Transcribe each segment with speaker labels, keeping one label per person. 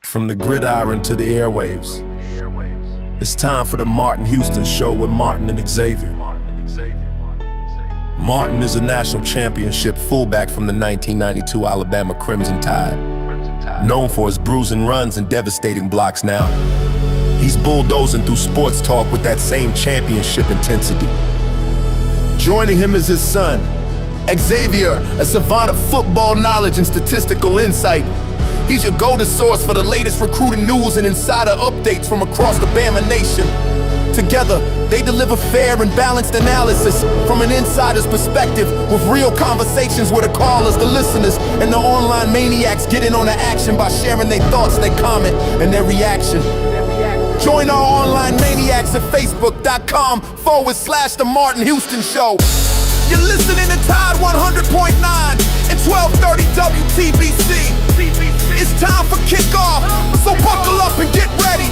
Speaker 1: From the gridiron to the airwaves, it's time for the Martin Houston Show with Martin and Xavier. Martin is a national championship fullback from the 1992 Alabama Crimson Tide, known for his bruising runs and devastating blocks now. He's bulldozing through sports talk with that same championship intensity. Joining him is his son, Xavier, a savant of football knowledge and statistical insight. He's your go-to source for the latest recruiting news and insider updates from across the Bama Nation. Together, they deliver fair and balanced analysis from an insider's perspective, with real conversations with the callers, the listeners, and the online maniacs getting on the action by sharing their thoughts, their comment, and their reaction. Join our online maniacs at facebook.com/The Martin Houston Show. You're listening to Tide 100.9 and 1230 WTBC. It's time for kickoff, so buckle up and get ready,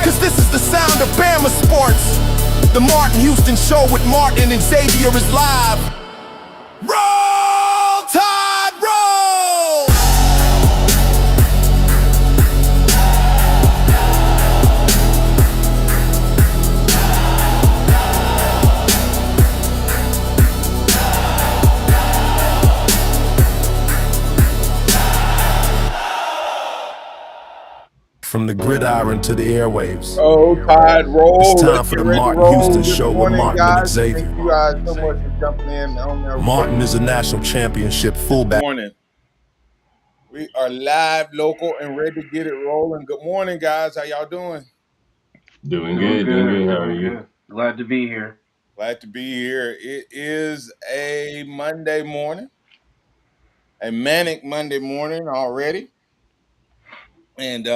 Speaker 1: cause this is the sound of Bama sports. The Martin Houston Show with Martin and Xavier is live. Roll Tide, roll! From the gridiron to the airwaves.
Speaker 2: Oh, Tide roll.
Speaker 1: It's time for the Martin Houston Show with Martin and Xavier.
Speaker 2: Thank you guys so much for jumping in on there.
Speaker 1: Martin is a national championship fullback.
Speaker 2: Good morning. We are live, local, and ready to get it rolling. Good morning, guys. How y'all doing?
Speaker 3: Doing good. How are you?
Speaker 4: Glad to be here.
Speaker 2: Glad to be here. It is a Monday morning, a manic Monday morning already. And,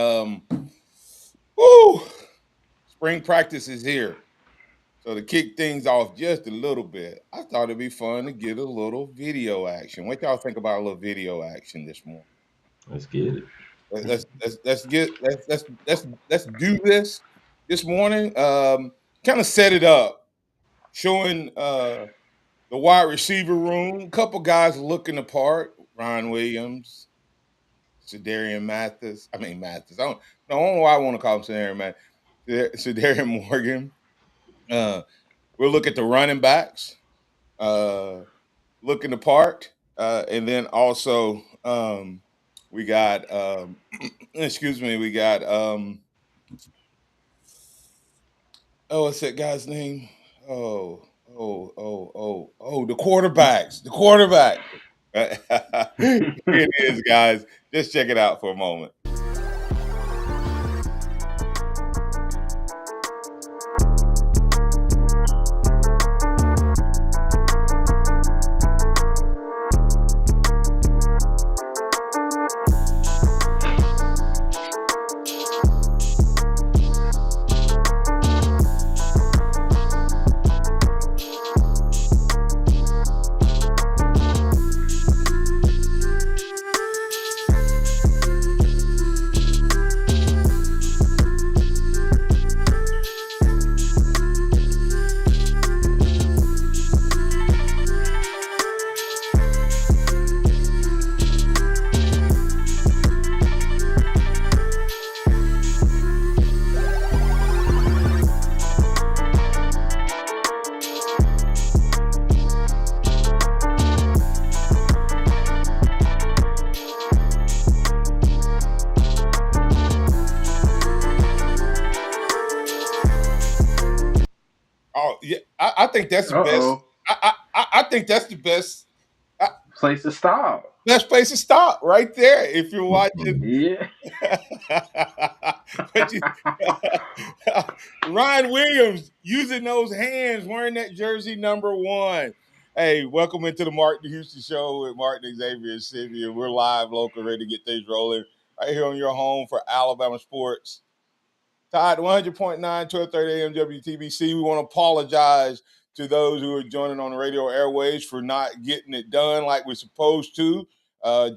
Speaker 2: spring practice is here. So to kick things off just a little bit, I thought it'd be fun to get a little video action. What y'all think about a little video action this morning?
Speaker 3: Let's get it.
Speaker 2: Let's do this morning. Kind of set it up, showing the wide receiver room. A couple guys looking apart. Ryan Williams, Cedarian Mathis. I don't know why I want to call him Cedarian Mathis. Cedarian Morgan. We'll look at the running backs, looking apart, and then also we got we got what's that guy's name? The quarterbacks. The quarterback. Here it is, guys. Just check it out for a moment. I think that's the best. I think that's the best
Speaker 4: place to stop.
Speaker 2: Best place to stop right there. If you're watching,
Speaker 4: Yeah.
Speaker 2: Ryan Williams using those hands, wearing that jersey number 1. Hey, welcome into the Martin Houston Show with Martin and Xavier and Xavier. We're live, local, ready to get things rolling right here on your home for Alabama sports. Tide 100.9, 1230 AM WTBC. We want to apologize to those who are joining on the radio airways for not getting it done like we're supposed to,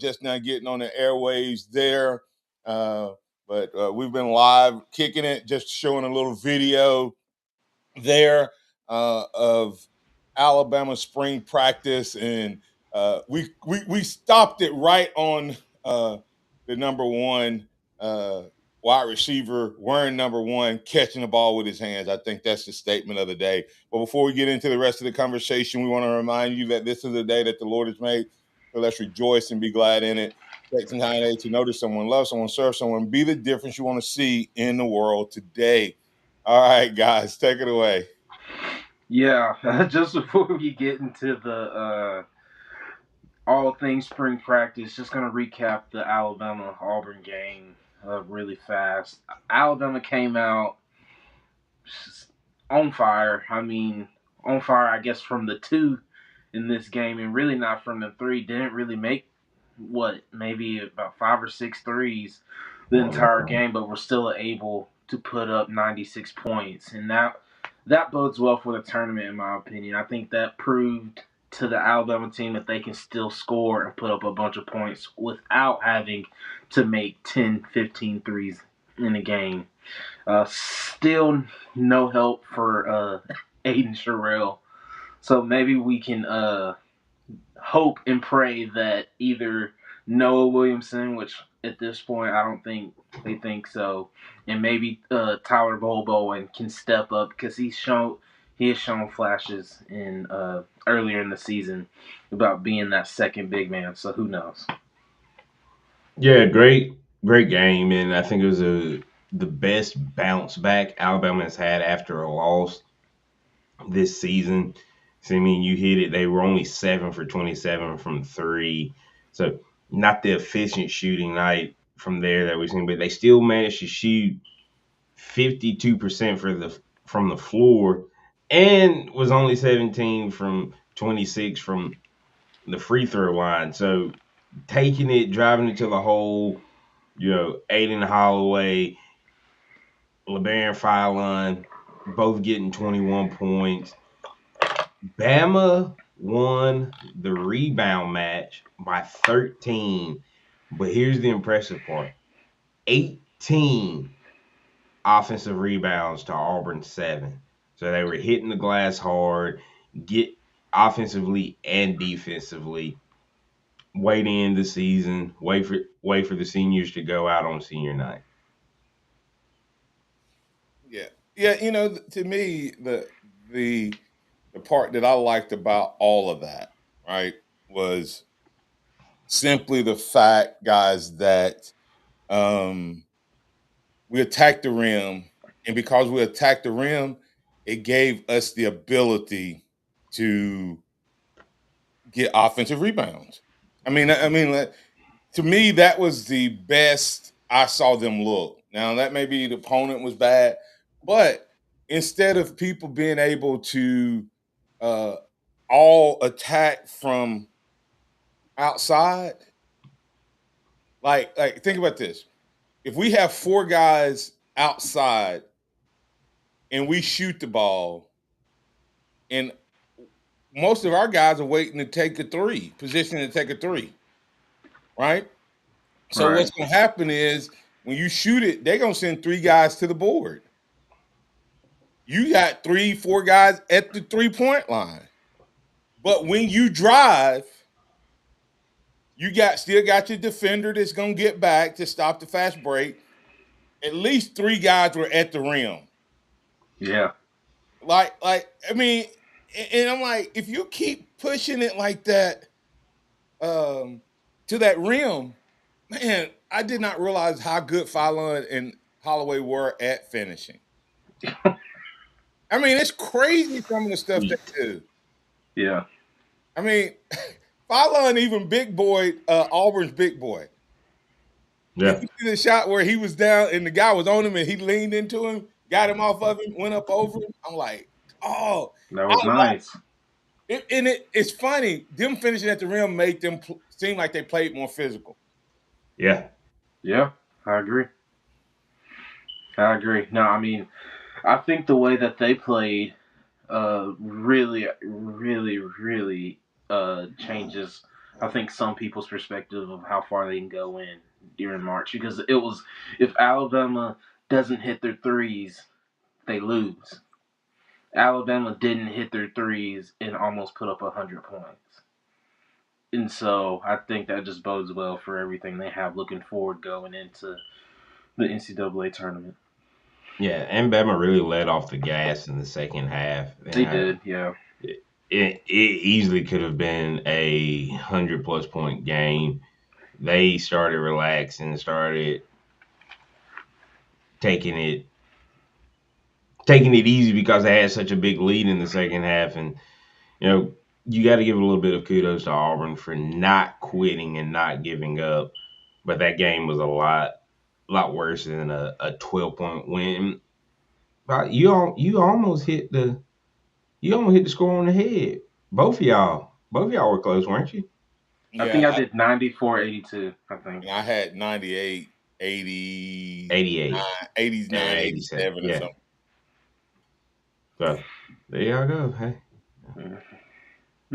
Speaker 2: just not getting on the airways there. But we've been live kicking it, just showing a little video there of Alabama spring practice, and we stopped it right on the number 1 uh, wide receiver wearing number one, catching the ball with his hands. I think that's the statement of the day. But before we get into the rest of the conversation, we want to remind you that this is a day that the Lord has made. So let's rejoice and be glad in it. Take some time today to notice someone, love someone, serve someone, be the difference you want to see in the world today. All right, guys, take it away.
Speaker 4: Yeah, just before we get into the all things spring practice, just gonna recap the Alabama Auburn game really fast. Alabama came out on fire. I mean, on fire, I guess, from the two in this game, and really not from the three. Didn't really make maybe about 5 or 6 threes the entire game, but were still able to put up 96 points, and that bodes well for the tournament, in my opinion. I think that proved to the Alabama team that they can still score and put up a bunch of points without having to make 10, 15 threes in a game. Still no help for Aiden Sherrill. So maybe we can hope and pray that either Noah Williamson, which at this point I don't think they think so, and maybe Tyler Bowen can step up because he has shown flashes in earlier in the season about being that second big man. So who knows?
Speaker 3: Yeah, great game, and I think it was the best bounce back Alabama has had after a loss this season. So I mean, you hit it. They were only 7 for 27 from three, so not the efficient shooting night from there that we've seen, but they still managed to shoot 52% from the floor, and was only 17 from 26 from the free throw line. So taking it, driving it to the hole, Aiden Holloway, LeBaron Philon, both getting 21 points. Bama won the rebound match by 13, but here's the impressive part: 18 offensive rebounds to Auburn 7. So they were hitting the glass hard, get offensively and defensively. Wait in the season, wait for the seniors to go out on senior night.
Speaker 2: Yeah, yeah. To me, the the part that I liked about all of that, right, was simply the fact, guys, that um, we attacked the rim, and because we attacked the rim, it gave us the ability to get offensive rebounds. Like, to me, that was the best I saw them look. Now, that may be the opponent was bad, but instead of people being able to uh, all attack from outside, like think about this: if we have four guys outside and we shoot the ball, and most of our guys are waiting to take a three, positioning to take a three, right? So
Speaker 4: Right.
Speaker 2: what's going to happen is when you shoot it, they're going to send three guys to the board. You got 3, 4 guys at the 3-point line. But when you drive, you still got your defender that's going to get back to stop the fast break. At least 3 guys were at the rim.
Speaker 4: Yeah.
Speaker 2: And I'm like, if you keep pushing it like that to that rim, man, I did not realize how good Fallon and Holloway were at finishing. It's crazy some of the stuff they do.
Speaker 4: Yeah.
Speaker 2: Fallon even big boy, Auburn's big boy. Did
Speaker 3: Yeah.
Speaker 2: you see the shot where he was down and the guy was on him and he leaned into him, got him off of him, went up over him? I'm like, oh,
Speaker 4: That was nice.
Speaker 2: It's funny. Them finishing at the rim made them seem like they played more physical.
Speaker 3: Yeah.
Speaker 4: Yeah, I agree. No, I think the way that they played really, really, really changes, I think, some people's perspective of how far they can go in during March. Because if Alabama doesn't hit their threes, they lose. Alabama didn't hit their threes and almost put up 100 points. And so I think that just bodes well for everything they have looking forward going into the NCAA tournament.
Speaker 3: Yeah, and Bama really let off the gas in the second half.
Speaker 4: They did, yeah.
Speaker 3: It easily could have been a 100+ point game. They started relaxing, started taking it easy because they had such a big lead in the second half. And you got to give a little bit of kudos to Auburn for not quitting and not giving up. But that game was a lot worse than a 12-point win. But you almost hit the score on the head. Both of y'all were close, weren't you?
Speaker 4: I think I did 94-82, I think.
Speaker 2: And I had 98, 80,
Speaker 3: 88,
Speaker 2: 89, 87 or
Speaker 3: yeah.
Speaker 2: something.
Speaker 3: So there y'all go. Hey.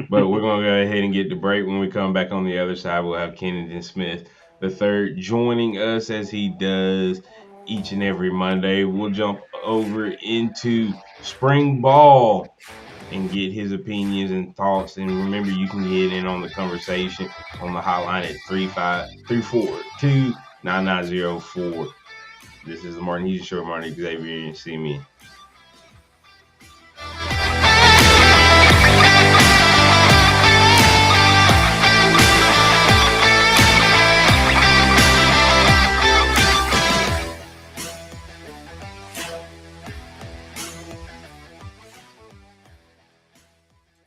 Speaker 3: But we're going to go ahead and get the break. When we come back on the other side, we'll have Kennedy Smith III joining us as he does each and every Monday. We'll jump over into spring ball and get his opinions and thoughts. And remember, you can get in on the conversation on the hotline at 342-9904. This is the Martin Hughes Show. Martin Xavier and Simeon.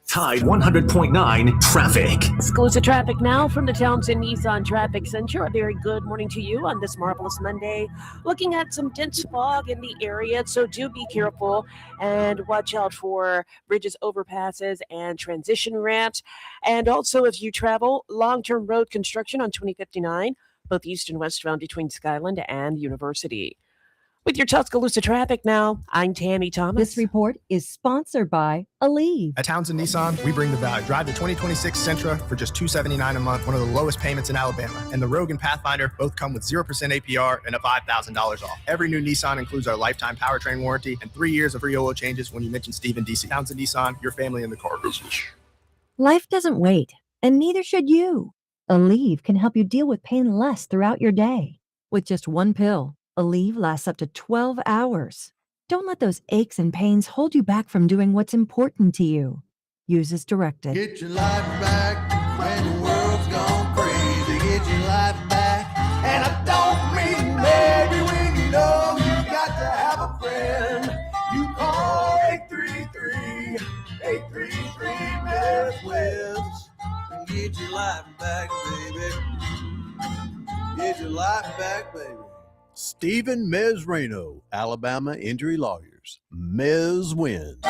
Speaker 5: Tide 100.9 traffic.
Speaker 6: Exclusive traffic now from the Townsend Nissan Traffic Center. A very good morning to you on this marvelous Monday. Looking at some dense fog in the area, so do be careful and watch out for bridges, overpasses, and transition ramps. And also, if you travel, long-term road construction on 2059, both east and westbound between Skyland and University. With your Tuscaloosa traffic now, I'm Tammy Thomas.
Speaker 7: This report is sponsored by Aleve.
Speaker 8: At Townsend Nissan, we bring the value. Drive the 2026 Sentra for just $279 a month, one of the lowest payments in Alabama. And the Rogue and Pathfinder both come with 0% APR and a $5,000 off. Every new Nissan includes our lifetime powertrain warranty and 3 years of free oil changes when you mention Stephen DC. Townsend Nissan, your family in the car business.
Speaker 7: Life doesn't wait, and neither should you. Aleve can help you deal with pain less throughout your day. With just one pill, Aleve lasts up to 12 hours. Don't let those aches and pains hold you back from doing what's important to you. Use as directed.
Speaker 9: Get your life back when the world's gone crazy. Get your life back. And I don't mean maybe when you know you got to have a friend. You call 833-833-MARY-WIZ and get your life back, baby. Get your life back, baby. Stephen Mezrano, Alabama Injury Lawyers. Mez wins.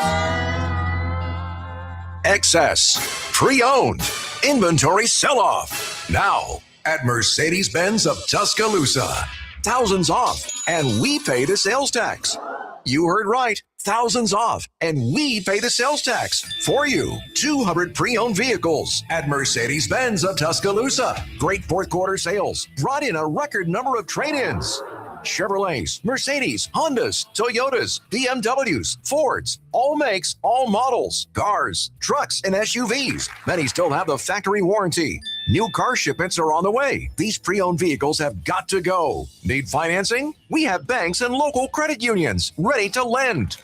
Speaker 10: Excess, pre-owned, inventory sell-off. Now at Mercedes-Benz of Tuscaloosa. Thousands off, and we pay the sales tax. You heard right. Thousands off, and we pay the sales tax for you. 200 pre-owned vehicles at Mercedes-Benz of Tuscaloosa. Great fourth quarter sales. Brought in a record number of trade-ins. Chevrolets, Mercedes, Hondas, Toyotas, BMWs, Fords, all makes, all models, cars, trucks, and SUVs. Many still have the factory warranty. New car shipments are on the way. These pre-owned vehicles have got to go. Need financing? We have banks and local credit unions ready to lend.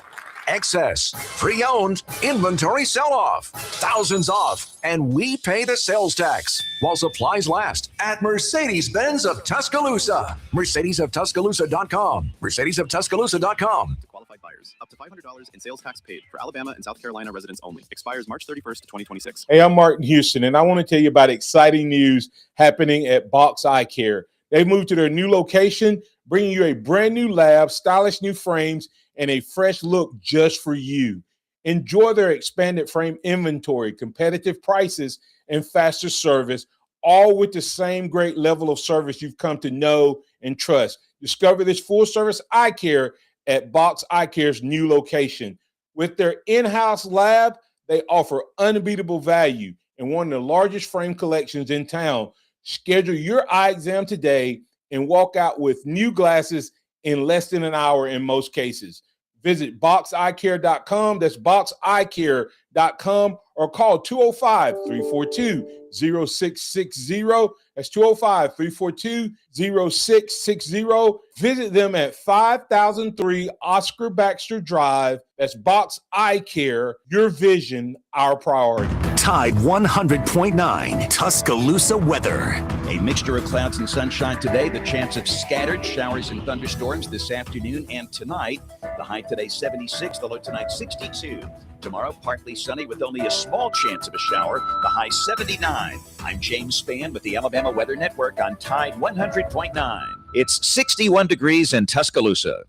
Speaker 10: Excess, pre-owned, inventory sell-off, thousands off, and we pay the sales tax while supplies last at Mercedes-Benz of Tuscaloosa. Mercedes-of-Tuscaloosa.com. Mercedes-of-Tuscaloosa.com.
Speaker 11: Qualified buyers, up to $500 in sales tax paid for Alabama and South Carolina residents only. Expires March 31st, 2026.
Speaker 2: Hey, I'm Martin Houston, and I want to tell you about exciting news happening at Box Eye Care. They've moved to their new location, bringing you a brand new lab, stylish new frames, and a fresh look just for you. Enjoy their expanded frame inventory, competitive prices, and faster service, all with the same great level of service you've come to know and trust. Discover this full-service eye care at Box Eye Care's new location. With their in-house lab, they offer unbeatable value and one of the largest frame collections in town. Schedule your eye exam today and walk out with new glasses in less than an hour in most cases. Visit boxeyecare.com. That's boxeyecare.com, or call 205-342-0660. That's 205-342-0660. Visit them at 5003 Oscar Baxter Drive. That's Box Eye Care. Your vision, our priority.
Speaker 5: Tide 100.9 Tuscaloosa weather.
Speaker 12: A mixture of clouds and sunshine today. The chance of scattered showers and thunderstorms this afternoon and tonight. The high today 76, the low tonight 62. Tomorrow, partly sunny with only a small chance of a shower. The high 79. I'm James Spann with the Alabama Weather Network on Tide 100.9. It's 61 degrees in Tuscaloosa.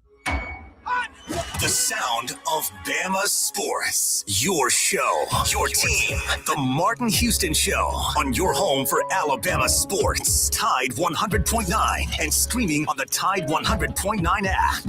Speaker 5: The sound of Bama sports. Your show, your team. The Martin Houston Show on your home for Alabama sports. Tide 100.9 and streaming on the Tide 100.9 app.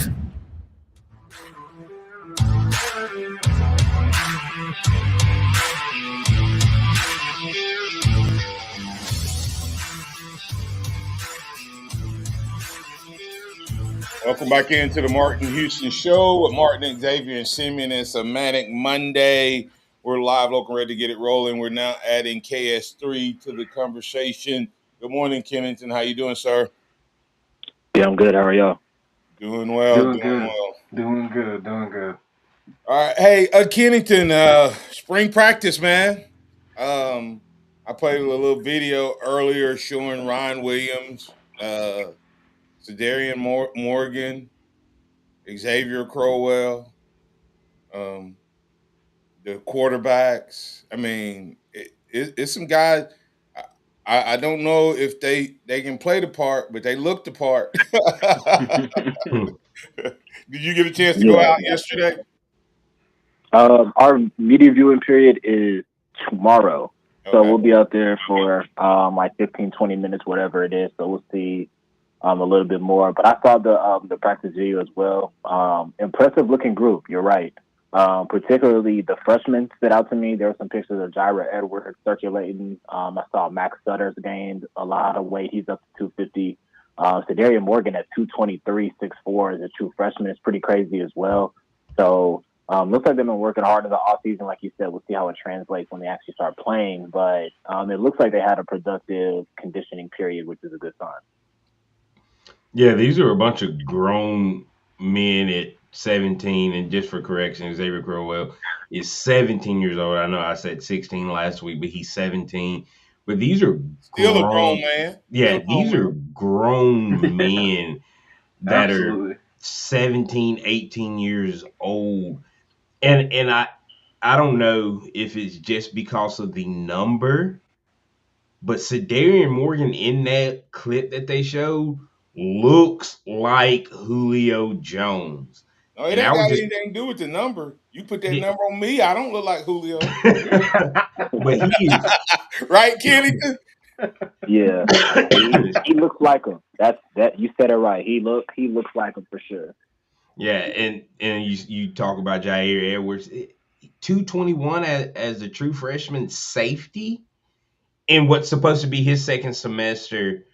Speaker 2: Welcome back into the Martin Houston Show with Martin, Xavier, and Simeon. It's a Manic Monday. We're live, local, ready to get it rolling. We're now adding KS3 to the conversation. Good morning, Kennington. How you doing, sir?
Speaker 13: Yeah, I'm good. How are y'all?
Speaker 2: Doing well.
Speaker 4: Doing good.
Speaker 2: All right. Hey, Kennington, spring practice, man. I played a little video earlier showing Ryan Williams, Cedarian Morgan, Xavier Crowell, the quarterbacks. I mean, it's some guys. I don't know if they can play the part, but they look the part. Did you get a chance to go out yesterday?
Speaker 13: Our media viewing period is tomorrow. So we'll be out there for like 15, 20 minutes, whatever it is. So we'll see a little bit more. But I saw the practice video as well. Impressive looking group. You're right. Particularly the freshmen stood out to me. There were some pictures of Jaira Edwards circulating. I saw Max Sutter's gained a lot of weight. He's up to 250. Cedarian Morgan at 223, 6'4" is a true freshman. It's pretty crazy as well. So looks like they've been working hard in the offseason. Like you said, we'll see how it translates when they actually start playing. But it looks like they had a productive conditioning period, which is a good sign.
Speaker 3: Yeah, these are a bunch of grown men at 17, and just for correction, Xavier Crowell is 17 years old. I know I said 16 last week, but he's 17. But these are
Speaker 2: still a grown man.
Speaker 3: Yeah, these are grown men that are 17, 18 years old. And I don't know if it's just because of the number, but Cedarian Morgan in that clip that they showed looks like Julio Jones.
Speaker 2: No, it ain't got anything to do with the number. You put that number on me, I don't look like Julio.
Speaker 3: But he is.
Speaker 2: Right, Kennington?
Speaker 13: Yeah. he looks like him. That you said it right. He looks like him for sure.
Speaker 3: Yeah, and you talk about Jair Edwards, 221 as a true freshman safety in what's supposed to be his second semester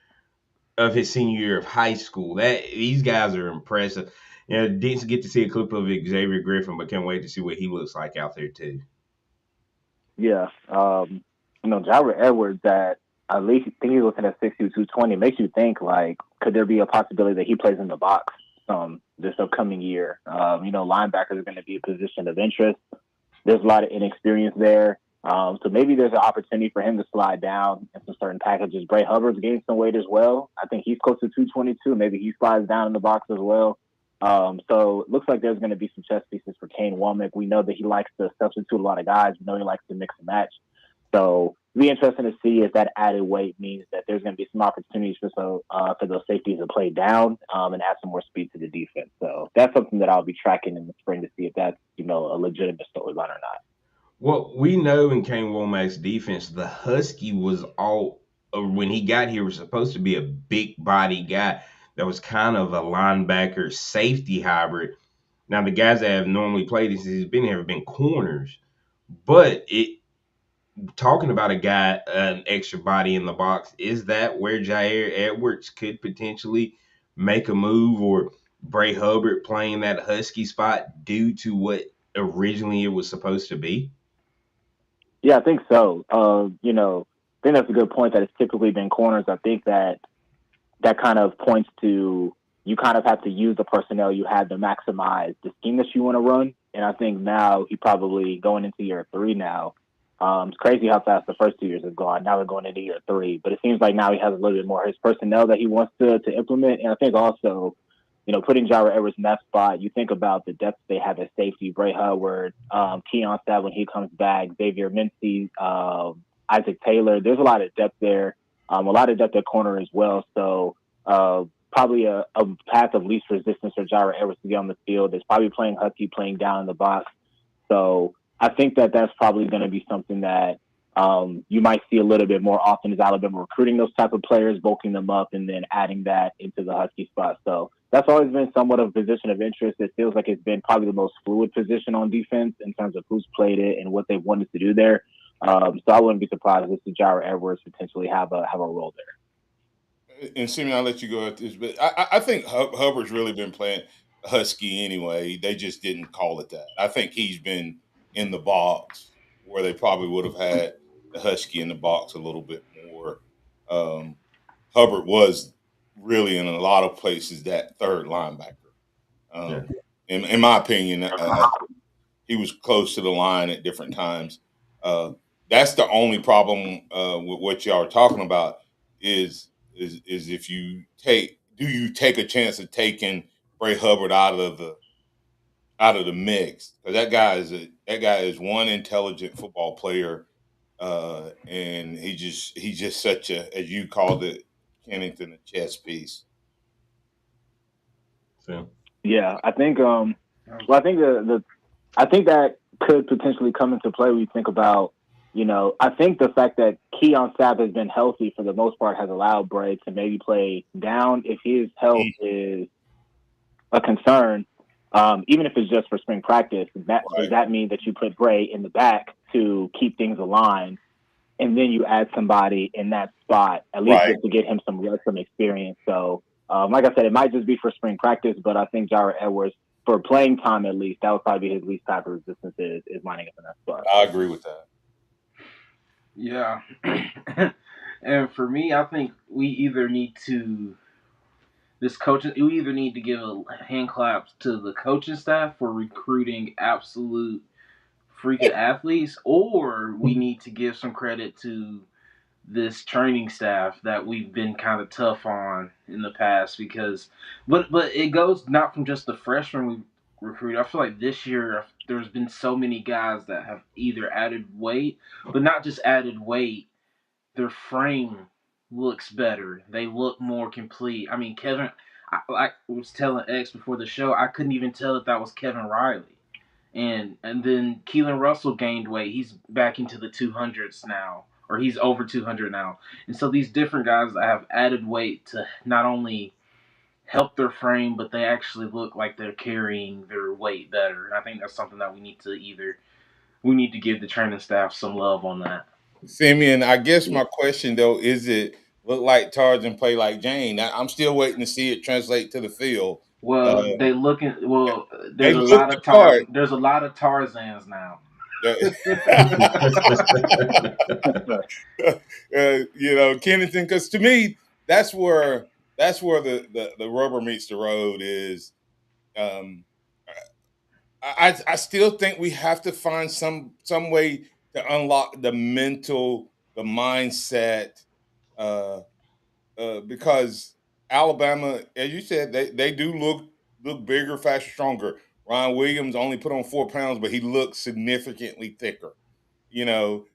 Speaker 3: of his senior year of high school. These guys are impressive. You know, didn't get to see a clip of Xavier Griffin, but can't wait to see what he looks like out there too.
Speaker 13: Yeah, Jair Edwards at least I think he's looking at 6'2", 220. Makes you think like, could there be a possibility that he plays in the box this upcoming year? Linebackers are going to be a position of interest. There's a lot of inexperience there. So maybe there's an opportunity for him to slide down in some certain packages. Bray Hubbard's gained some weight as well. I think he's close to 222. Maybe he slides down in the box as well. So it looks like there's going to be some chess pieces for Kane Womack. We know that he likes to substitute a lot of guys. We know he likes to mix and match. So it'll be interesting to see if that added weight means that there's going to be some opportunities for those safeties to play down and add some more speed to the defense. So that's something that I'll be tracking in the spring to see if that's, a legitimate storyline or not.
Speaker 3: Well, we know in Kane Womack's defense, the Husky was when he got here, was supposed to be a big body guy that was kind of a linebacker safety hybrid. Now, the guys that have normally played since he's been here have been corners. But talking about a guy, an extra body in the box, is that where Jair Edwards could potentially make a move, or Bray Hubbard playing that Husky spot due to what originally it was supposed to be?
Speaker 13: Yeah, I think so. I think that's a good point that it's typically been corners. I think that kind of points to you kind of have to use the personnel you had to maximize the scheme that you want to run. And I think now he probably going into year 3 now. It's crazy how fast the first 2 years have gone. Now we're going into year 3, but it seems like now he has a little bit more of his personnel that he wants to implement. And I think also, putting Jared Edwards in that spot, you think about the depth they have at safety, Bray Howard, Keon Stab when he comes back, Xavier Mincy, Isaac Taylor. There's a lot of depth there. A lot of depth at corner as well. So probably a path of least resistance for Jared Edwards to get on the field. Is probably playing Husky, playing down in the box. So I think that that's probably going to be something that you might see a little bit more often as Alabama recruiting those type of players, bulking them up, and then adding that into the Husky spot. So that's always been somewhat of a position of interest. It feels like it's been probably the most fluid position on defense in terms of who's played it and what they wanted to do there. So I wouldn't be surprised if Jared Edwards potentially have a role there.
Speaker 2: And Simeon, I'll let you go at this, but I think Hubbard's really been playing Husky anyway. They just didn't call it that. I think he's been in the box where they probably would have had the Husky in the box a little bit more. Hubbard was really in a lot of places that third linebacker. In my opinion, he was close to the line at different times. That's the only problem with what y'all are talking about is if you do you take a chance of taking Bray Hubbard out of the mix? Because that guy is one intelligent football player, and he's just such a, as you called it, Kennington, a chess piece.
Speaker 3: So.
Speaker 13: Yeah, I think. I think I think that could potentially come into play when you think about, I think the fact that Keon Sapp has been healthy for the most part has allowed Bray to maybe play down if his health is a concern, even if it's just for spring practice. Does that mean that you put Bray in the back to keep things aligned, and then you add somebody in that spot, at least just to get him some experience? So, like I said, it might just be for spring practice, but I think Jared Edwards, for playing time at least, that would probably be his least type of resistance is lining up in that spot.
Speaker 2: I agree with that.
Speaker 4: Yeah. And for me, I think we either need to give a hand clap to the coaching staff for recruiting absolute freaking athletes, or we need to give some credit to this training staff that we've been kind of tough on in the past, because but it goes not from just the freshmen we recruit. I feel like this year there's been so many guys that have either added weight, but not just added weight, their frame looks better. They look more complete. I mean, Kevin, I was telling X before the show, I couldn't even tell that was Kevin Riley. And then Keelan Russell gained weight. He's back into the 200s now, or he's over 200 now. And so these different guys that have added weight to not only help their frame, but they actually look like they're carrying their weight better. And I think that's something that we need to give the training staff some love on that.
Speaker 2: Simeon, I guess my question though is, it look like Tarzan play like Jane? I'm still waiting to see it translate to the field.
Speaker 4: Well, there's
Speaker 2: they
Speaker 4: a
Speaker 2: look
Speaker 4: lot of
Speaker 2: the part.
Speaker 4: There's a lot of Tarzans now.
Speaker 2: Kennington, because to me, that's where the rubber meets the road is. I still think we have to find some way to unlock the mental, the mindset, because Alabama, as you said, they do look bigger, faster, stronger. Ryan Williams only put on 4 pounds, but he looks significantly thicker. And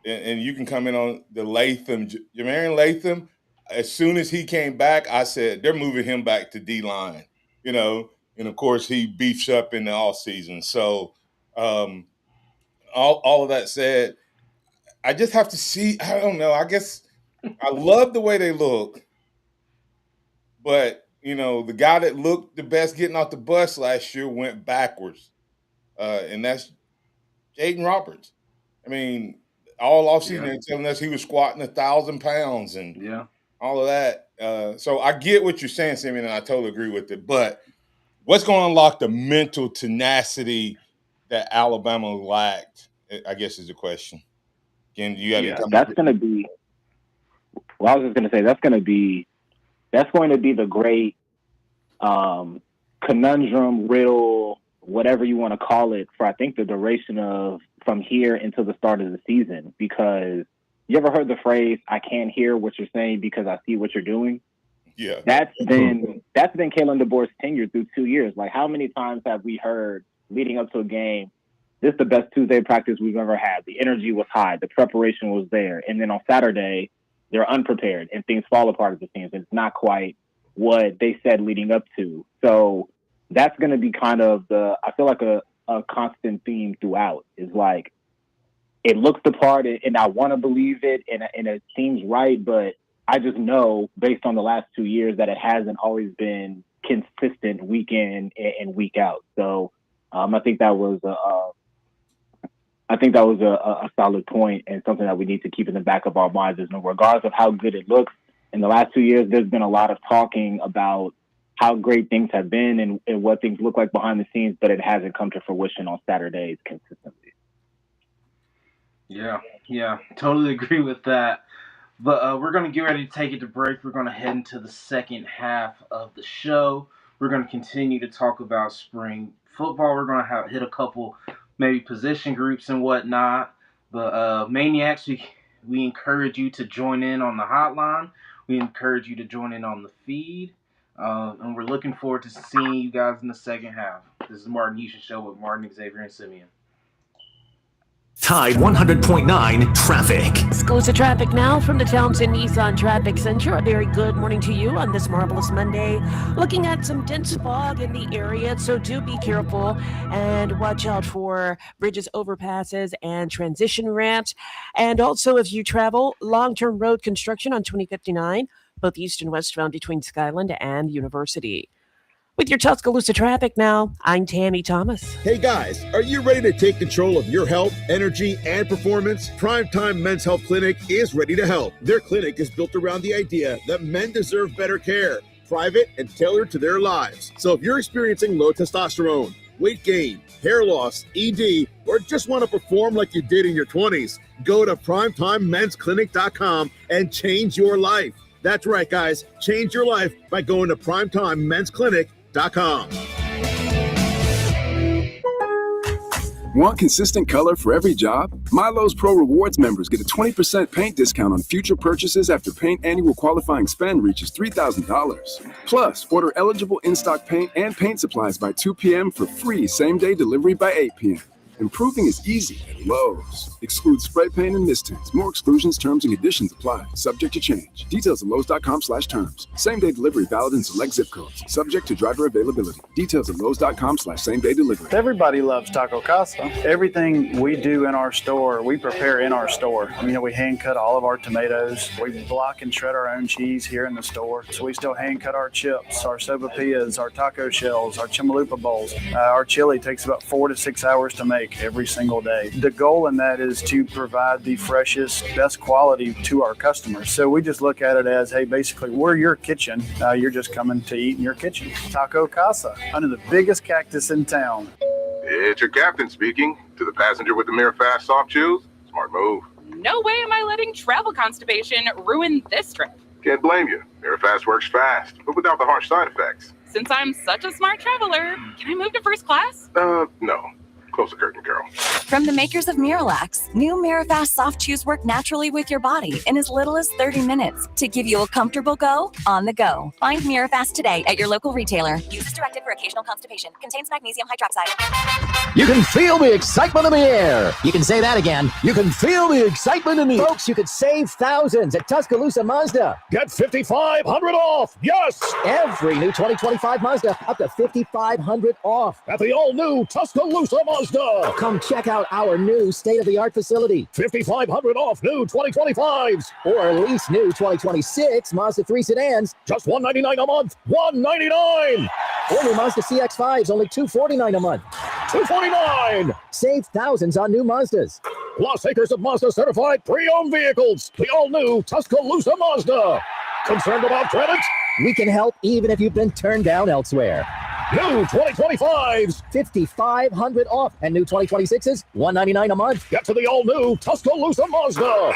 Speaker 2: you can come in on the Latham, Jamarian Latham. As soon as he came back, I said they're moving him back to D line. And of course he beefs up in the off season. So all of that said, I just have to see. I don't know. I guess I love the way they look, but the guy that looked the best getting off the bus last year went backwards, and that's Jaden Roberts. I mean, all offseason they're telling us he was squatting 1,000 pounds and all of that. So I get what you're saying, Simeon, and I totally agree with it. But what's going to unlock the mental tenacity that Alabama lacked, I guess, is the question. Again, you got to
Speaker 13: that's going to be. Well, I was just going to say that's going to be the great conundrum, riddle, whatever you want to call it, for I think the duration of from here until the start of the season. Because you ever heard the phrase, "I can't hear what you're saying because I see what you're doing"?
Speaker 2: Yeah,
Speaker 13: that's been Kalen DeBoer's tenure through 2 years. Like, how many times have we heard leading up to a game, "This is the best Tuesday practice we've ever had. The energy was high, the preparation was there," and then on Saturday they're unprepared and things fall apart as it seems. It's not quite what they said leading up to. So that's going to be kind of I feel like a constant theme throughout is like, it looks the part and I want to believe it and it seems right, but I just know based on the last 2 years that it hasn't always been consistent week in and week out. So I think that was a solid point and something that we need to keep in the back of our minds. Is regardless of how good it looks in the last 2 years, there's been a lot of talking about how great things have been and what things look like behind the scenes, but it hasn't come to fruition on Saturdays consistently.
Speaker 4: Yeah, totally agree with that. But we're going to get ready to take it to break. We're going to head into the second half of the show. We're going to continue to talk about spring football. We're going to hit a couple maybe position groups and whatnot. But Maniacs, we encourage you to join in on the hotline. We encourage you to join in on the feed. And we're looking forward to seeing you guys in the second half. This is Martin Houston Show with Martin, Xavier, and Simeon.
Speaker 5: Tide 100.9 traffic.
Speaker 6: Exclusive traffic now from the Townsend Nissan Traffic Center. A very good morning to you on this marvelous Monday. Looking at some dense fog in the area, so do be careful and watch out for bridges, overpasses, and transition ramps. And also, if you travel, long-term road construction on 2059, both east and westbound between Skyland and University. With your Tuscaloosa traffic now, I'm Tammy Thomas.
Speaker 14: Hey guys, are you ready to take control of your health, energy, and performance? Primetime Men's Health Clinic is ready to help. Their clinic is built around the idea that men deserve better care, private and tailored to their lives. So if you're experiencing low testosterone, weight gain, hair loss, ED, or just want to perform like you did in your 20s, go to primetimemensclinic.com and change your life. That's right, guys. Change your life by going to primetimemensclinic.com.
Speaker 15: Want consistent color for every job? Milo's Pro Rewards members get a 20% paint discount on future purchases after paint annual qualifying spend reaches $3,000. Plus, order eligible in-stock paint and paint supplies by 2 p.m. for free same-day delivery by 8 p.m. Improving is easy at Lowe's. Excludes spray paint and mist tints. More exclusions, terms, and conditions apply. Subject to change. Details at Lowe's.com/terms. Same-day delivery valid in select zip codes. Subject to driver availability. Details at Lowe's.com/same-day delivery.
Speaker 16: Everybody loves Taco Casa. Everything we do in our store, we prepare in our store. We hand cut all of our tomatoes. We block and shred our own cheese here in the store. So we still hand cut our chips, our sopapillas, our taco shells, our chimalupa bowls. Our chili takes about 4 to 6 hours to make every single day. The goal in that is to provide the freshest, best quality to our customers. So we just look at it as, hey, basically, we're your kitchen. You're just coming to eat in your kitchen. Taco Casa, under the biggest cactus in town.
Speaker 17: It's your captain speaking. To the passenger with the Mirror Fast soft chews, smart move.
Speaker 18: No way am I letting travel constipation ruin this trip.
Speaker 17: Can't blame you. Mirror Fast works fast, but without the harsh side effects.
Speaker 18: Since I'm such a smart traveler, can I move to first class?
Speaker 17: No. Close the curtain, girl.
Speaker 19: From the makers of Miralax, new Mirafast soft chews work naturally with your body in as little as 30 minutes to give you a comfortable go on the go. Find Mirafast today at your local retailer. Use as directed for occasional constipation. Contains magnesium hydroxide.
Speaker 20: You can feel the excitement in the air. You can say that again. You can feel the excitement in the air. Folks, you could save thousands at Tuscaloosa Mazda.
Speaker 14: Get $5,500 off. Yes.
Speaker 20: Every new 2025 Mazda up to $5,500 off.
Speaker 14: At the all-new Tuscaloosa Mazda.
Speaker 20: Come check out our new state-of-the-art facility.
Speaker 14: $5,500 off new 2025s.
Speaker 20: Or lease new 2026 Mazda 3 sedans.
Speaker 14: Just $199 a month. $199.
Speaker 20: Or new Mazda CX-5s, only $249 a month.
Speaker 14: $249.
Speaker 20: Save thousands on new Mazdas.
Speaker 14: Plus acres of Mazda certified pre-owned vehicles. The all-new Tuscaloosa Mazda.
Speaker 20: Concerned about credit? We can help even if you've been turned down elsewhere. New 2025s, $5,500 off, and new 2026s, $199 a month. Get to the all-new Tuscaloosa Mazda.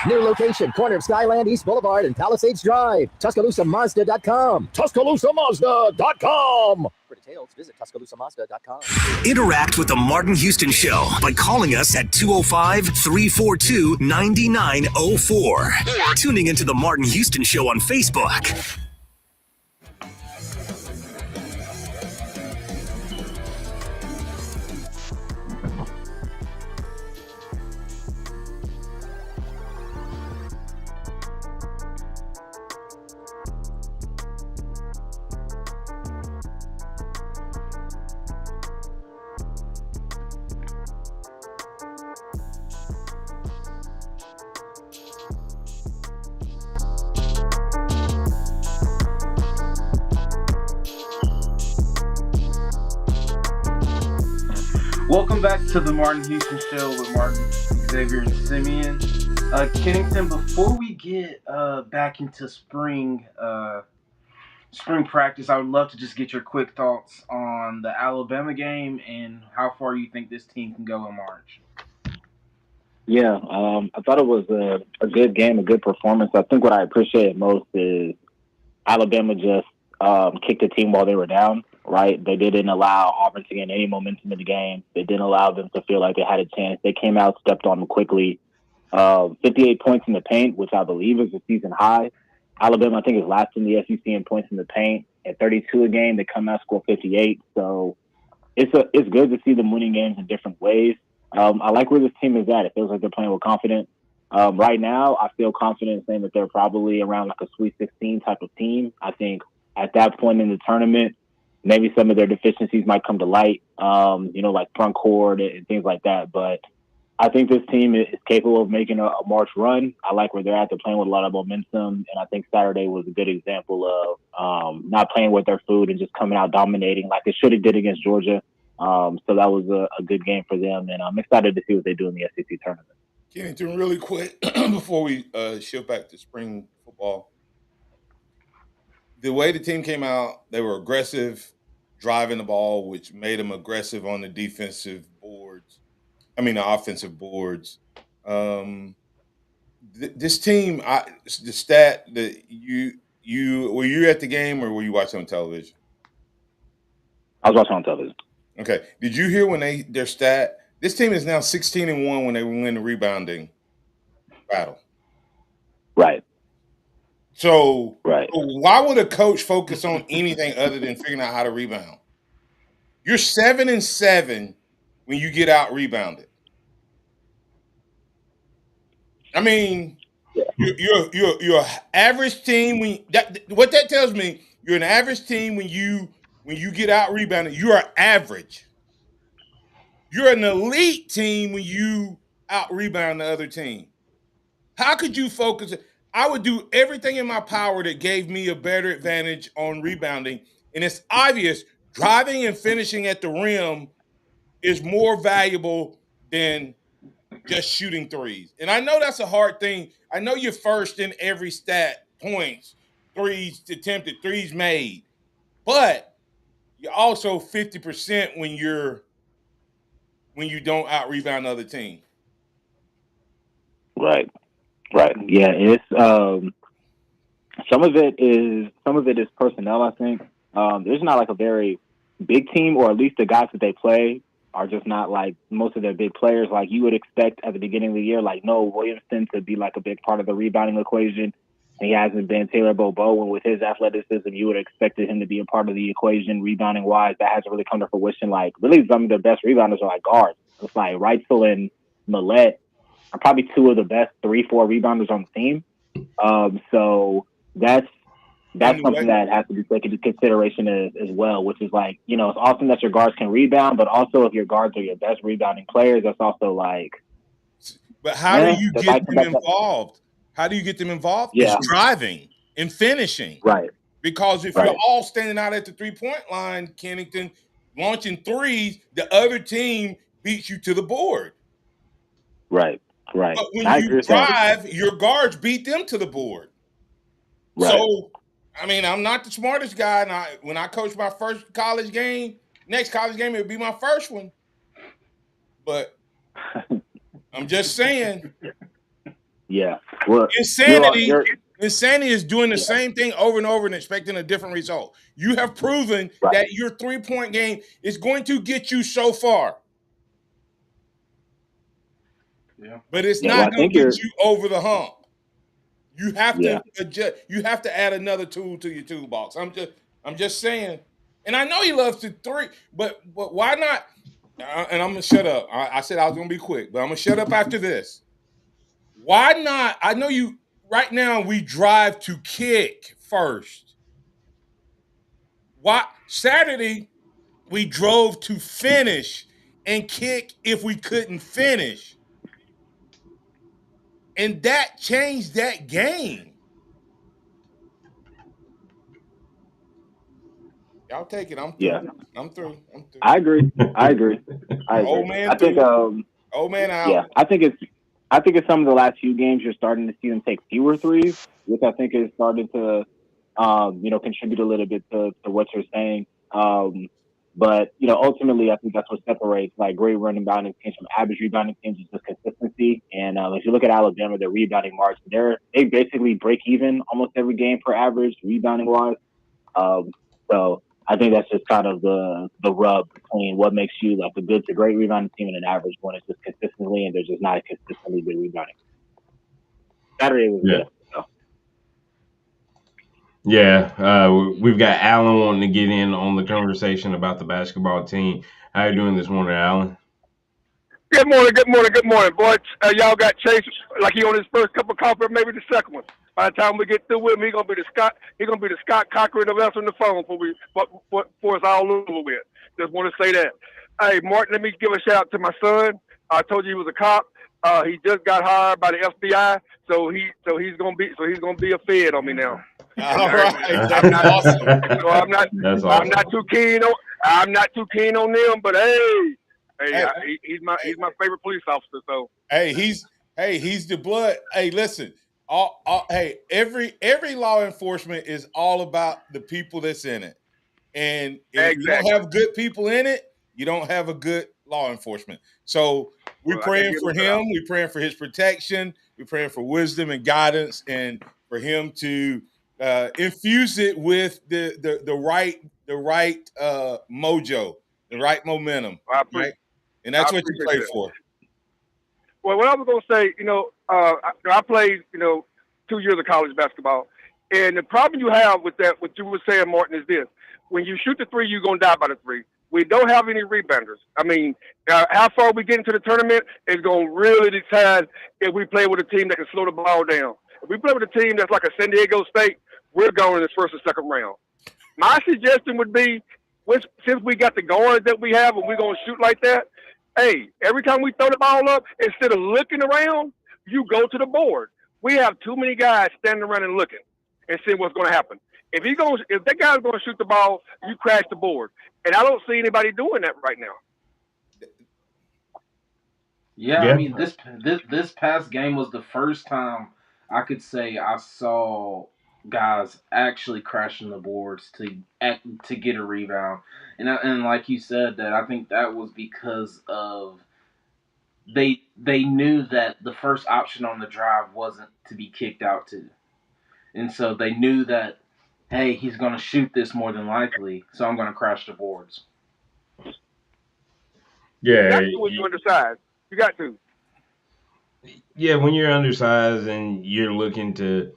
Speaker 20: New location, corner of Skyland East Boulevard and Palisades Drive. TuscaloosaMazda.com. TuscaloosaMazda.com. For details, visit TuscaloosaMazda.com.
Speaker 5: Interact with the Martin Houston Show by calling us at 205-342-9904 or tuning into the Martin Houston Show on Facebook.
Speaker 4: Welcome back to the Martin Houston Show with Martin, Xavier, and Simeon. Kennington, before we get back into spring practice, I would love to just get your quick thoughts on the Alabama game and how far you think this team can go in March.
Speaker 13: Yeah, I thought it was a good game, a good performance. I think what I appreciated most is Alabama just kicked the team while they were down, right? They didn't allow Auburn to gain any momentum in the game. They didn't allow them to feel like they had a chance. They came out, stepped on them quickly. 58 points in the paint, which I believe is a season high. Alabama, I think, is last in the SEC in points in the paint. At 32 a game, they come out, score 58. So it's good to see them winning games in different ways. I like where this team is at. It feels like they're playing with confidence. Right now, I feel confident in saying that they're probably around like a Sweet 16 type of team. I think at that point in the tournament, maybe some of their deficiencies might come to light, like front court and things like that. But I think this team is capable of making a March run. I like where they're at. They're playing with a lot of momentum, and I think Saturday was a good example of not playing with their food and just coming out dominating like they should have did against Georgia. So that was a good game for them, and I'm excited to see what they do in the SEC tournament.
Speaker 2: Kennington, really quick before we shift back to spring football. The way the team came out, they were aggressive, driving the ball, which made them aggressive on the offensive boards. This team, the stat that you were you at the game or were you watching on television?
Speaker 13: I was watching on television.
Speaker 2: Okay. Did you hear when their stat? This team is now 16-1 when they win the rebounding battle.
Speaker 13: Right.
Speaker 2: So why would a coach focus on anything other than figuring out how to rebound? You're 7-7 when you get out rebounded. I mean, you're an average team what that tells me, you're an average team when you get out rebounded. You are average. You're an elite team when you out rebound the other team. How could you focus? I would do everything in my power that gave me a better advantage on rebounding. And it's obvious driving and finishing at the rim is more valuable than just shooting threes. And I know that's a hard thing. I know you're first in every stat, points, threes attempted, threes made. But you're also 50% when you don't out rebound the other team.
Speaker 13: Right. Yeah, it's some of it is personnel, I think. There's not like a very big team, or at least the guys that they play are just not like most of their big players like you would expect at the beginning of the year, like Noah Williamson to be like a big part of the rebounding equation. He hasn't been. Taylor Bobo, and with his athleticism, you would have expected him to be a part of the equation rebounding wise. That hasn't really come to fruition. Like, really, some of the best rebounders are like guards. It's like Reitzel and Millette are probably two of the best 3-4 rebounders on the team. So that's something that has to be taken into consideration as well, which is like, it's awesome that your guards can rebound, but also if your guards are your best rebounding players, that's also like.
Speaker 2: But how do you get them involved? How do you get them involved?
Speaker 13: Yeah.
Speaker 2: It's driving and finishing.
Speaker 13: Right.
Speaker 2: Because if you're all standing out at the 3-point line, Kennington, launching threes, the other team beats you to the board.
Speaker 13: Right.
Speaker 2: But when you drive, your guards beat them to the board. So, I mean, I'm not the smartest guy, and when I coach my first college game, next college game, it would be my first one. But I'm just saying.
Speaker 13: Yeah. Well,
Speaker 2: Insanity is doing the same thing over and over and expecting a different result. You have proven that your 3-point game is going to get you so far.
Speaker 4: Yeah.
Speaker 2: But it's not going to get you over the hump. You have to adjust. You have to add another tool to your toolbox. I'm just saying. And I know he loves to three, but why not? And I'm gonna shut up. I said I was gonna be quick, but I'm gonna shut up after this. Why not? I know you. Right now, we drive to kick first. Why Saturday we drove to finish and kick if we couldn't finish, and that changed that game. Y'all take it. I'm through.
Speaker 13: Yeah.
Speaker 2: I'm through.
Speaker 13: I agree.
Speaker 2: Old man
Speaker 13: I think.
Speaker 2: Old man out.
Speaker 13: Yeah, I think it's some of the last few games you're starting to see them take fewer threes, which I think is starting to, contribute a little bit to what you're saying. But ultimately, I think that's what separates like great running rebounding teams from average rebounding teams is just consistency. And if you look at Alabama, their rebounding margin, they basically break even almost every game per average rebounding wise. So I think that's just kind of the rub between what makes you like a good to great rebounding team and an average one is just consistently, and there's just not a consistently good rebounding. Saturday was good. So.
Speaker 3: Yeah, we've got Alan wanting to get in on the conversation about the basketball team. How you doing this morning, Alan?
Speaker 21: Good morning, boys. Y'all got Chase like he on his first cup of coffee, maybe the second one. By the time we get through with him, he's gonna be the Scott Cochran of us on the phone for us all over with. Just want to say that. Hey, Martin, let me give a shout out to my son. I told you he was a cop. He just got hired by the FBI, so he's gonna be a fed on me now.
Speaker 2: All right, that's awesome.
Speaker 21: So I'm not too keen on them, but he's my favorite police officer. So
Speaker 2: he's the blood. Hey, listen. Every law enforcement is all about the people that's in it, and if you don't have good people in it, you don't have a good law enforcement. So we're praying for him. We're praying for his protection. We're praying for wisdom and guidance, and for him to infuse it with the right mojo, the right momentum, right? And that's what you pray for.
Speaker 21: Well, what I was going to say, I played, 2 years of college basketball. And the problem you have with that, what you were saying, Martin, is this. When you shoot the three, you're going to die by the three. We don't have any rebounders. I mean, how far we get into the tournament is going to really decide if we play with a team that can slow the ball down. If we play with a team that's like a San Diego State, we're going in the first or second round. My suggestion would be, since we got the guards that we have and we're going to shoot like that, hey, every time we throw the ball up, instead of looking around, you go to the board. We have too many guys standing around and looking and seeing what's going to happen. If that guy's going to shoot the ball, you crash the board. And I don't see anybody doing that right now.
Speaker 4: Yeah, I mean this past game was the first time I could say I saw guys actually crashing the boards to get a rebound, and like you said, that I think that was because of they knew that the first option on the drive wasn't to be kicked out to, and so they knew that, hey, he's going to shoot this more than likely, so I'm going to crash the boards.
Speaker 3: Yeah,
Speaker 21: that's when you undersized. You got to.
Speaker 3: Yeah, when you're undersized and you're looking to,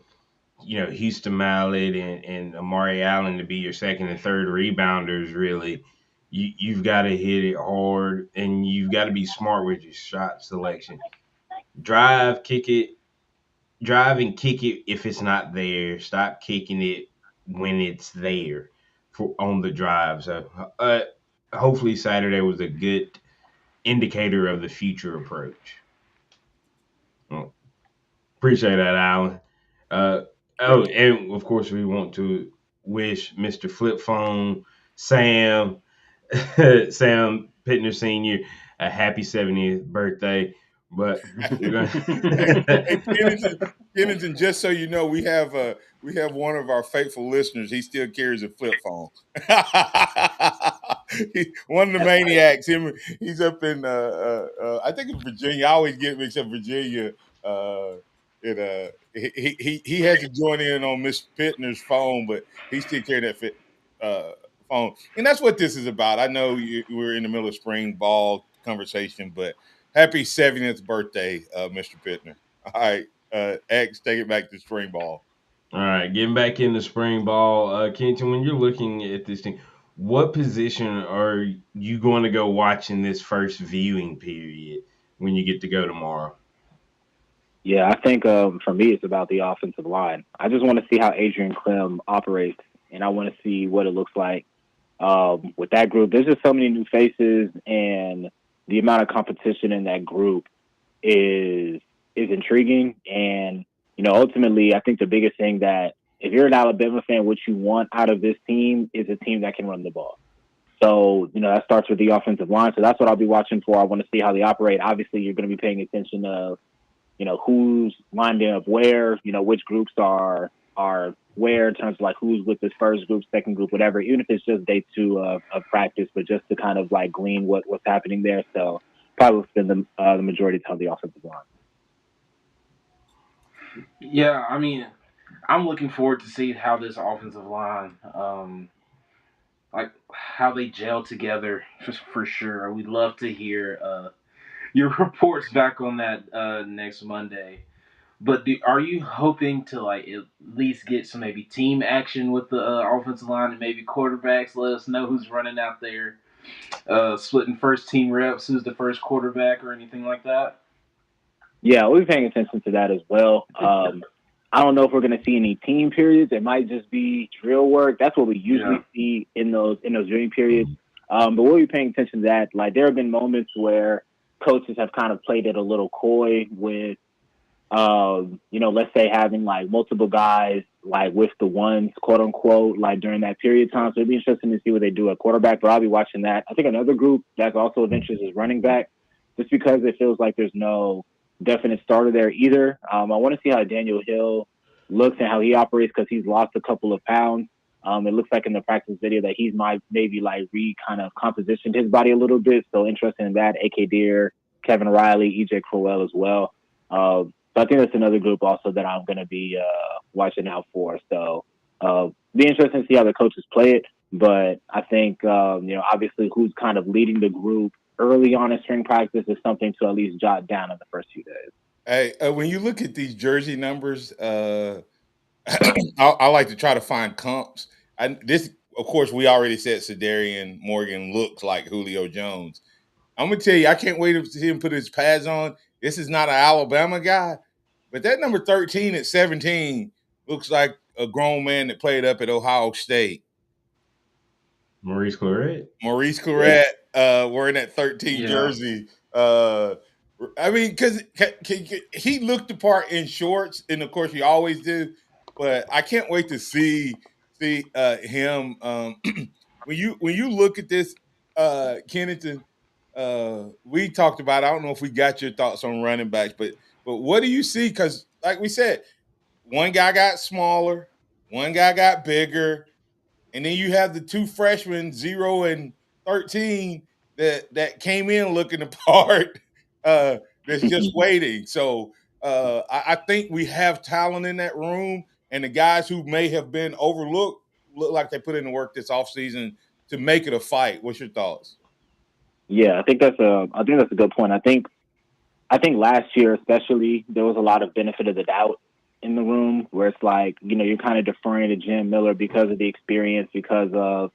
Speaker 3: Houston Mallet and Amari Allen to be your second and third rebounders, really, you've got to hit it hard and you've got to be smart with your shot selection. Drive and kick it if it's not there. Stop kicking it when it's there on the drive. So hopefully Saturday was a good indicator of the future approach. Well, appreciate that, Alan. And of course we want to wish Mr. Flip Phone Sam Pittner Sr. a happy 70th birthday. But we're
Speaker 2: Hey,
Speaker 3: gonna.
Speaker 2: Kennington, just so you know, we have one of our faithful listeners. He still carries a flip phone. One of the maniacs. He's up in I think in Virginia. I always get mixed up Virginia. He has to join in on Miss Pittner's phone, but he still carry that phone. And that's what this is about. I know we're in the middle of spring ball conversation, but happy 70th birthday, Mr. Pittner. All right, X, take it back to spring ball.
Speaker 3: All right, getting back into spring ball, Kenton. When you're looking at this thing, what position are you going to go watch in this first viewing period when you get to go tomorrow?
Speaker 13: Yeah, I think for me, it's about the offensive line. I just want to see how Adrian Clem operates, and I want to see what it looks like with that group. There's just so many new faces, and the amount of competition in that group is intriguing. And ultimately, I think the biggest thing that if you're an Alabama fan, what you want out of this team is a team that can run the ball. So, that starts with the offensive line. So that's what I'll be watching for. I want to see how they operate. Obviously, you're going to be paying attention to who's lined up where, which groups are where in terms of like who's with this first group, second group, whatever, even if it's just day 2 of practice, but just to kind of like glean what's happening there. So probably spend the majority of the time on the offensive line.
Speaker 4: Yeah, I mean, I'm looking forward to see how this offensive line, like how they gel together for sure. We'd love to hear your reports back on that next Monday. But are you hoping to like at least get some maybe team action with the offensive line and maybe quarterbacks? Let us know who's running out there, splitting first team reps, who's the first quarterback or anything like that.
Speaker 13: Yeah, we'll be paying attention to that as well. I don't know if we're going to see any team periods. It might just be drill work. That's what we usually see in those drilling periods. But we'll be paying attention to that. Like there have been moments where coaches have kind of played it a little coy with, let's say having like multiple guys like with the ones, quote unquote, like during that period of time. So it'd be interesting to see what they do at quarterback. But I'll be watching that. I think another group that's also of interest is running back, just because it feels like there's no definite starter there either. I want to see how Daniel Hill looks and how he operates because he's lost a couple of pounds. It looks like in the practice video that he's maybe like kind of compositioned his body a little bit. So interested in that. AK Deer, Kevin Riley, EJ Crowell as well. So I think that's another group also that I'm going to be watching out for. So be interesting to see how the coaches play it. But I think, obviously who's kind of leading the group early on in spring practice is something to at least jot down in the first few days.
Speaker 2: Hey, when you look at these jersey numbers, I like to try to find comps. Of course, we already said Sedarian Morgan looks like Julio Jones. I'm gonna tell you, I can't wait to see him put his pads on. This is not an Alabama guy, but that number 13 at 17 looks like a grown man that played up at Ohio State.
Speaker 3: Maurice Claret.
Speaker 2: Wearing that 13 jersey. I mean, because he looked the part in shorts, and of course, he always do. But I can't wait to see him. When you look at this, Kennington, we talked about. I don't know if we got your thoughts on running backs, but what do you see? Because, like we said, one guy got smaller, one guy got bigger. And then you have the two freshmen, 0 and 13, that came in looking the part. That's just waiting. So I think we have talent in that room, and the guys who may have been overlooked look like they put in the work this offseason to make it a fight. What's your thoughts?
Speaker 13: Yeah, I think that's a good point. I think last year especially there was a lot of benefit of the doubt in the room where it's like, you're kind of deferring to Jim Miller because of the experience, because of,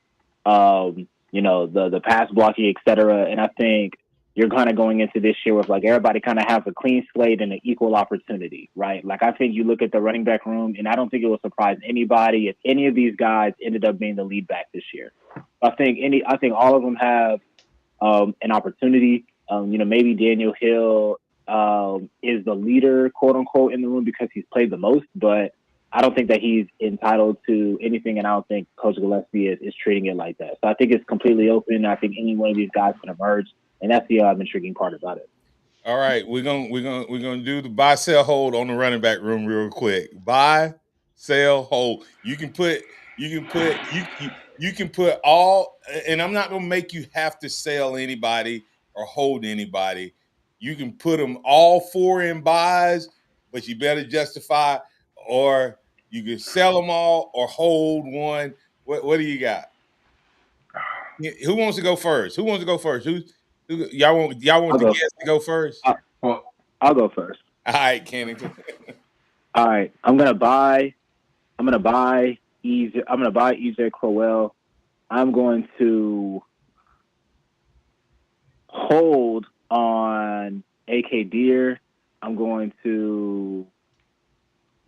Speaker 13: the pass blocking, et cetera. And I think you're kind of going into this year with like everybody kind of has a clean slate and an equal opportunity, right? Like I think you look at the running back room, and I don't think it will surprise anybody if any of these guys ended up being the lead back this year. I think all of them have an opportunity. Maybe Daniel Hill is the leader, quote unquote, in the room because he's played the most, but I don't think that he's entitled to anything, and I don't think Coach Gillespie is treating it like that. So I think it's completely open. I think any one of these guys can emerge, and that's the intriguing part about it.
Speaker 2: All right, we're gonna do the buy, sell, hold on the running back room real quick. Buy, sell, hold. You can put all, and I'm not gonna make you have to sell anybody or hold anybody. You can put them all four in buys, but you better justify, or you can sell them all or hold one. What do you got? Who wants to go first? Who wants to go first? Y'all want
Speaker 13: I'll
Speaker 2: the
Speaker 13: go.
Speaker 2: guest to go first?
Speaker 13: I'll go first.
Speaker 2: All right, Kennington.
Speaker 13: All right, I'm gonna buy EJ Crowell. I'm going to hold on AK Deer. I'm going to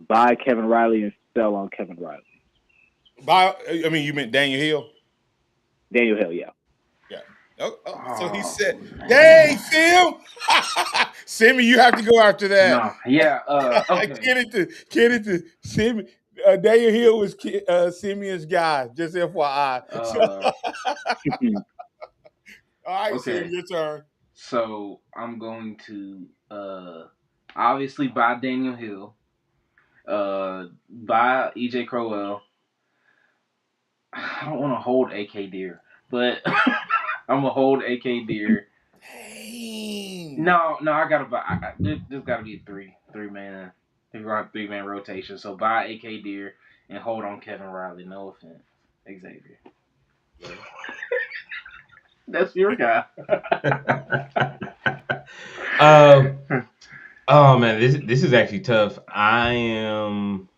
Speaker 13: buy Kevin Riley and sell on Kevin Riley.
Speaker 2: You meant Daniel Hill?
Speaker 13: Daniel Hill, yeah.
Speaker 2: Yeah. So he said, "Dang, Phil, Sammy, you have to go after that."
Speaker 4: No, yeah, okay.
Speaker 2: Kennington, Sammy, Daniel Hill was Simeon's guy. Just FYI. All right,
Speaker 4: Okay.
Speaker 2: Sammy, your turn.
Speaker 4: So I'm going to obviously buy Daniel Hill, buy EJ Crowell. I don't want to hold AK Deer, but I'm gonna hold AK Deer.
Speaker 2: Dang.
Speaker 4: No, I gotta buy. There's gotta be a three-man rotation. So buy AK Deer and hold on Kevin Riley. No offense, Xavier. That's your guy.
Speaker 3: Oh man, this is actually tough. I'm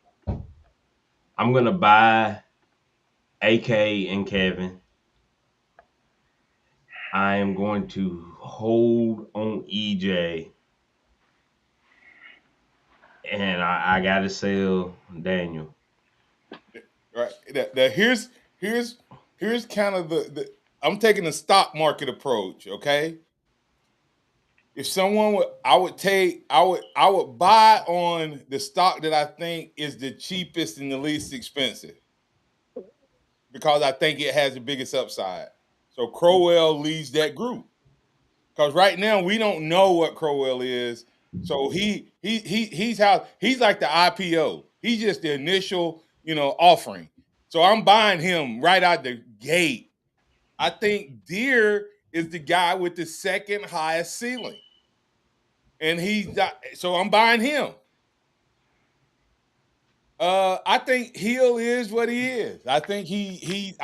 Speaker 3: gonna buy AK and Kevin. I am going to hold on EJ, and I gotta sell Daniel.
Speaker 2: Right. Here's kind of the I'm taking the stock market approach. Okay. If someone would, I would buy on the stock that I think is the cheapest and the least expensive, because I think it has the biggest upside. So Crowell leads that group, because right now we don't know what Crowell is. So he's like the IPO. He's just the initial offering. So I'm buying him right out the gate. I think Deer is the guy with the second highest ceiling. And so I'm buying him. I think Hill is what he is. I think he's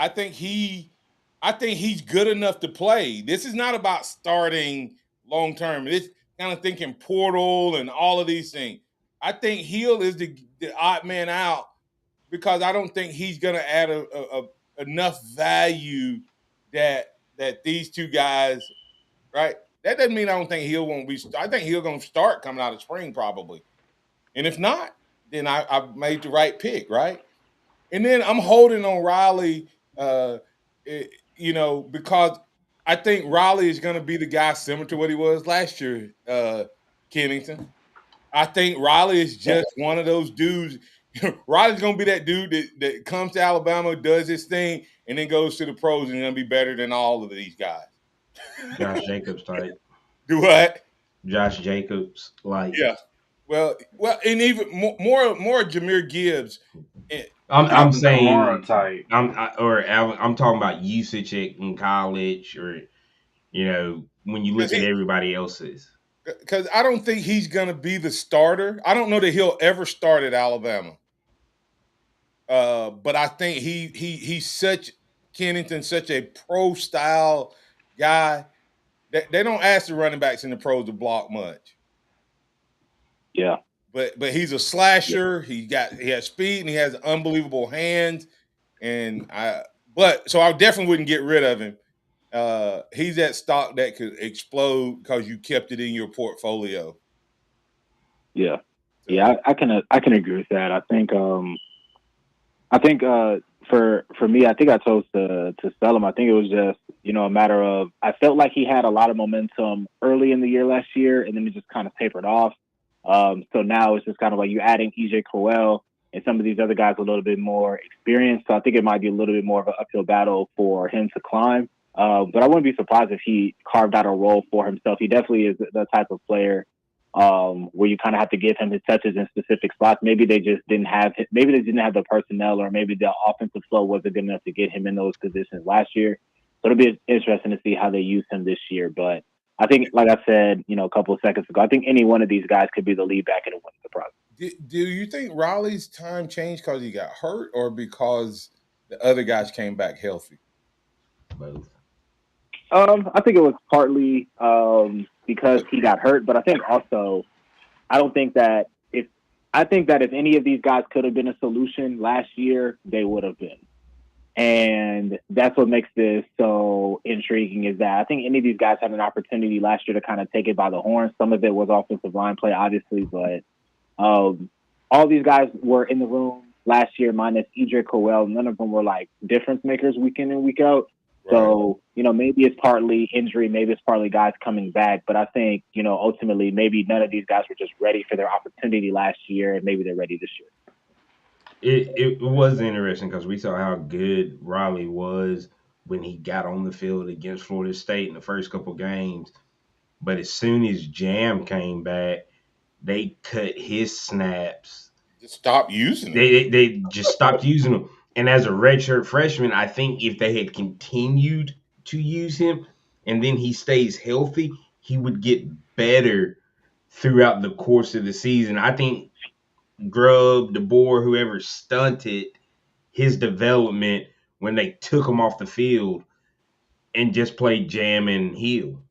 Speaker 2: good enough to play. This is not about starting long term. It's kind of thinking portal and all of these things. I think Hill is the odd man out, because I don't think he's going to add enough value that these two guys, right? That doesn't mean I don't think Hill won't be. I think Hill going to start coming out of spring probably. And if not, then I've made the right pick, right? And then I'm holding on Riley, because I think Riley is going to be the guy similar to what he was last year, Kennington. I think Riley is just one of those dudes. Riley's going to be that dude that comes to Alabama, does his thing, and then goes to the pros and going to be better than all of these guys.
Speaker 3: Josh Jacobs type.
Speaker 2: Do what?
Speaker 3: Josh Jacobs like.
Speaker 2: Yeah. Well, and even more Jameer Gibbs.
Speaker 3: I'm saying
Speaker 4: Kamara type.
Speaker 3: I'm talking about usage in college, or when you look at everybody else's.
Speaker 2: Because I don't think he's going to be the starter. I don't know that he'll ever start at Alabama. But I think he's such a pro style guy that they don't ask the running backs in the pros to block much.
Speaker 13: Yeah.
Speaker 2: But he's a slasher. Yeah. He has speed and he has unbelievable hands. So I definitely wouldn't get rid of him. He's that stock that could explode because you kept it in your portfolio.
Speaker 13: Yeah. So. Yeah, I can agree with that. I think for me, I think I chose to sell him. I think it was just, a matter of, I felt like he had a lot of momentum early in the year last year, and then it just kind of tapered off. So now it's just kind of like you adding EJ Crowell and some of these other guys a little bit more experienced. So I think it might be a little bit more of an uphill battle for him to climb. But I wouldn't be surprised if he carved out a role for himself. He definitely is the type of player where you kind of have to give him his touches in specific spots. Maybe they didn't have the personnel, or maybe the offensive flow wasn't good enough to get him in those positions last year. So it'll be interesting to see how they use him this year. But I think, like I said, a couple of seconds ago, I think any one of these guys could be the lead back in a winning surprise.
Speaker 2: Do you think Raleigh's time changed because he got hurt, or because the other guys came back healthy?
Speaker 3: Both.
Speaker 13: I think it was partly because he got hurt, but I think also I think that if any of these guys could have been a solution last year, they would have been. And that's what makes this so intriguing, is that I think any of these guys had an opportunity last year to kind of take it by the horns. Some of it was offensive line play, obviously, but all these guys were in the room last year, minus EJ Crowell. None of them were like difference makers week in and week out. Right. So, maybe it's partly injury, maybe it's partly guys coming back. But I think, ultimately, maybe none of these guys were just ready for their opportunity last year, and maybe they're ready this year.
Speaker 3: It was interesting because we saw how good Raleigh was when he got on the field against Florida State in the first couple games. But as soon as Jam came back, they cut his snaps.
Speaker 2: Just stopped using him.
Speaker 3: They just stopped using him. And as a redshirt freshman, I think if they had continued to use him and then he stays healthy, he would get better throughout the course of the season. I think Grubb, DeBoer, whoever stunted his development when they took him off the field and just played Jam and Hill.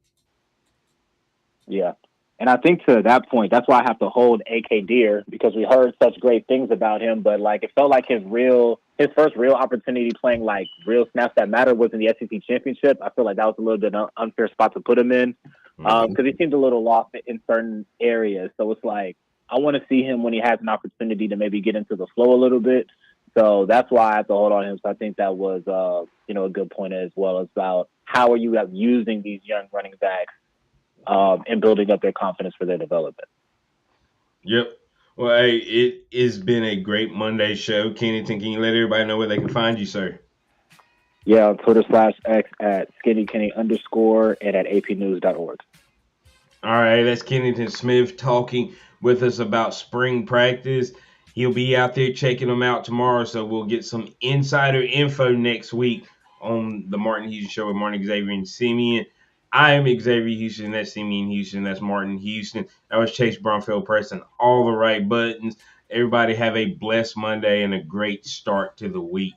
Speaker 13: Yeah. And I think to that point, that's why I have to hold AK Deer, because we heard such great things about him. But it felt like his first real opportunity playing real snaps that matter was in the SEC championship. I feel like that was a little bit an unfair spot to put him in, because he seemed a little lost in certain areas. So it's I want to see him when he has an opportunity to maybe get into the flow a little bit. So that's why I have to hold on him. So I think that was a good point as well, about how are you using these young running backs and building up their confidence for their development.
Speaker 3: Yep. Well, hey, it has been a great Monday show. Kennington, can you let everybody know where they can find you, sir?
Speaker 13: Yeah, on Twitter/X at skinnykenny_ and at apnews.org.
Speaker 3: All right, that's Kennington Smith talking with us about spring practice. He'll be out there checking them out tomorrow, so we'll get some insider info next week on the Martin Houston Show with Martin, Xavier, and Simeon. I am Xavier Houston. That's Simeon Houston. That's Martin Houston. That was Chase Brumfield pressing all the right buttons. Everybody have a blessed Monday and a great start to the week.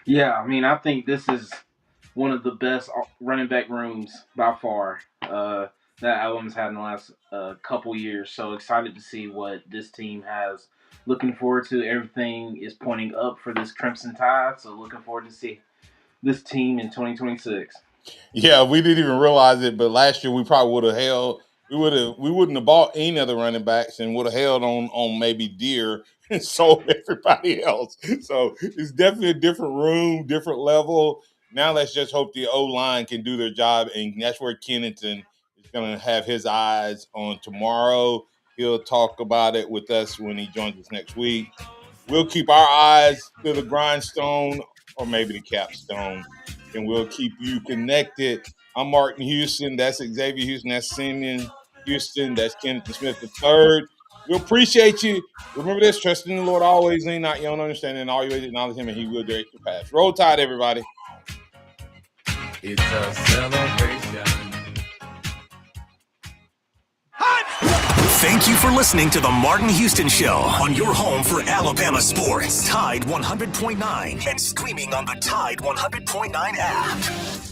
Speaker 4: Yeah, I think this is one of the best running back rooms by far that Alabama's had in the last couple years. So excited to see what this team has. Looking forward to everything is pointing up for this Crimson Tide. So looking forward to see this team in 2026.
Speaker 2: Yeah, we didn't even realize it, but last year we probably would have held. We wouldn't have bought any other running backs and would have held on maybe Deer and sold everybody else. So it's definitely a different room, different level. Now let's just hope the O-line can do their job, and that's where Kennington is going to have his eyes on tomorrow. He'll talk about it with us when he joins us next week. We'll keep our eyes to the grindstone, or maybe the capstone, and we'll keep you connected. I'm Martin Houston. That's Xavier Houston. That's Simeon Houston. That's Kennington Smith III. We appreciate you. Remember this: trust in the Lord always, lean not your own understanding, and all your ways acknowledge Him, and He will direct your path. Roll Tide, everybody.
Speaker 1: It's a celebration.
Speaker 5: Thank you for listening to the Martin Houston Show on your home for Alabama sports. Tide 100.9 and streaming on the Tide 100.9 app.